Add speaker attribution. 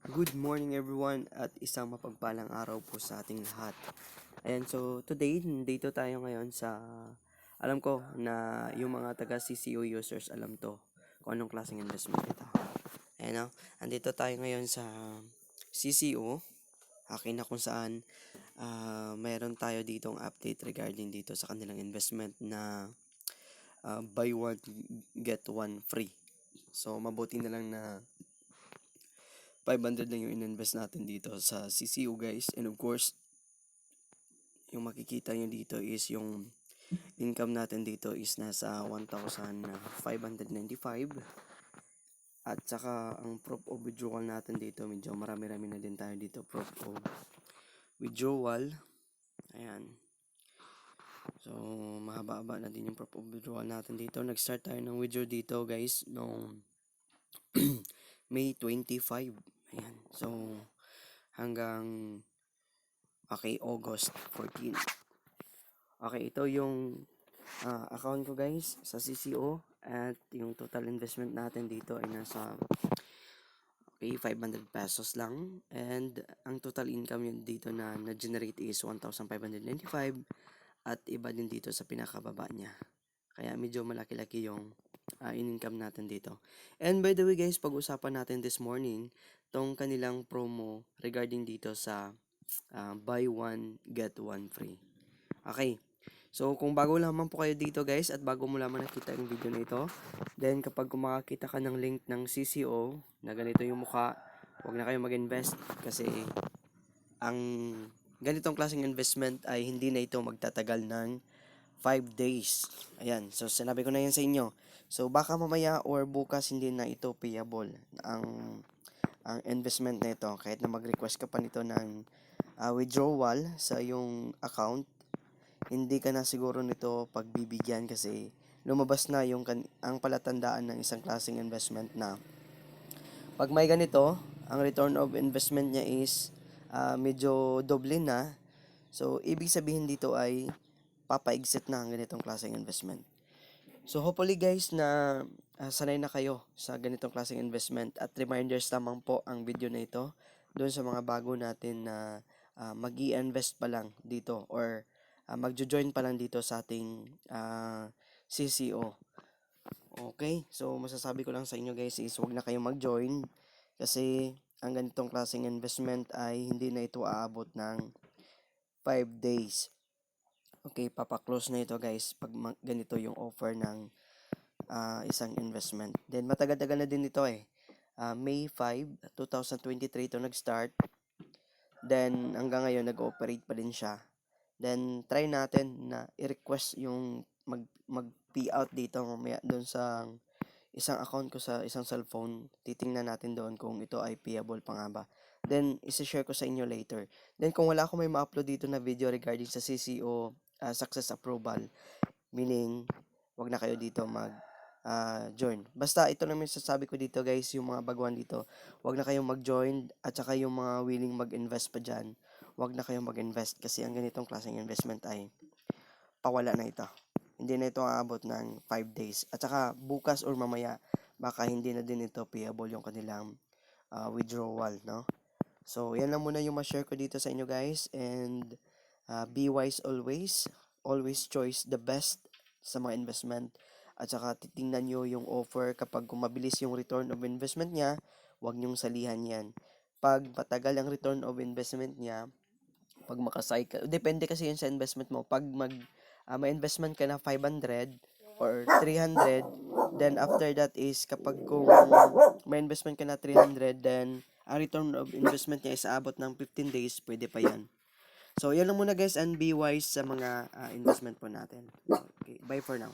Speaker 1: Good morning everyone at isang mapagpalang araw po sa ating lahat. Ayan, so today, dito tayo ngayon sa, alam ko na yung mga taga CCO users alam to kung anong klaseng investment ito. Ayan o, andito tayo ngayon sa CCO, akin na kung saan mayroon tayo ditong update regarding dito sa kanilang investment na buy one get one free. So mabuti na lang na 500 lang yung ininvest natin dito sa CCO guys. And of course, yung makikita nyo dito is yung income natin dito is nasa 1,595. At saka ang proof of withdrawal natin dito, medyo marami-rami na din tayo dito. Proof of withdrawal. Ayan. So, mahaba-haba na din yung proof of withdrawal natin dito. Nag-start tayo ng withdraw dito guys noong May 25. Ayan. So, hanggang August 14. Okay, ito yung account ko guys sa CCO at yung total investment natin dito ay nasa 500 pesos lang, and ang total income yun dito na na-generate is 1,595 at iba din dito sa pinakababa niya. Kaya medyo malaki-laki yung in-income natin dito. And by the way guys, pag-usapan natin this morning tong kanilang promo regarding dito sa buy one get one free. Okay. So kung bago lamang po kayo dito guys at bago mo lamang nakita yung video na ito, then kapag makakita ka ng link ng CCO na ganito yung mukha, huwag na kayo mag-invest kasi ang ganitong klaseng investment ay hindi na ito magtatagal ng 5 days. Ayan, so sinabi ko na yan sa inyo. So baka mamaya or bukas hindi na ito payable ang investment na ito kahit na mag-request ka pa nito ng withdrawal sa yung account, hindi ka na siguro nito pagbibigyan kasi lumabas na yung ang palatandaan ng isang klaseng investment na pag may ganito, ang return of investment niya is medyo doble na. So, ibig sabihin dito ay papa-exit na ang ganitong klaseng investment. So, hopefully guys na sanay na kayo sa ganitong klaseng investment at reminders lamang po ang video na ito doon sa mga bago natin na mag-i-invest pa lang dito or magjo-join pa lang dito sa ating CCO. Okay, so masasabi ko lang sa inyo guys is huwag na kayong mag-join kasi ang ganitong klaseng investment ay hindi na ito aabot ng 5 days. Okay, papaklose na ito guys pag ganito yung offer ng isang investment. Then matagal-tagal na din ito eh. May 5, 2023 ito nag-start. Then hanggang ngayon nag-ooperate pa din siya. Then try natin na i-request yung mag-payout dito mamaya doon sa isang account ko sa isang cellphone. Titingnan natin doon kung ito ay payable pa nga ba. Then isi-share ko sa inyo later. Then kung wala akong may ma-upload dito na video regarding sa CCO success approval, meaning wag na kayo dito join. Basta ito naman sasabi ko dito guys, yung mga baguhan dito, wag na kayong mag-join at saka yung mga willing mag-invest pa dyan, wag na kayong mag-invest kasi ang ganitong klaseng investment ay pawala na ito. Hindi na ito aabot ng 5 days. At saka bukas or mamaya, baka hindi na din ito payable yung kanilang withdrawal, no? So, yan lang muna yung ma-share ko dito sa inyo guys. And be wise always. Always choose the best sa mga investment. At saka titingnan nyo yung offer kapag kumabilis yung return of investment niya, huwag nyong salihan yan. Pag patagal ang return of investment niya, pag makacycle, depende kasi yun sa investment mo. Pag may investment ka na 500 or 300, then after that is kapag kung may investment ka na 300, then ang return of investment niya is aabot ng 15 days, pwede pa yan. So, yan lang muna guys, and be wise sa mga investment po natin. Okay, bye for now.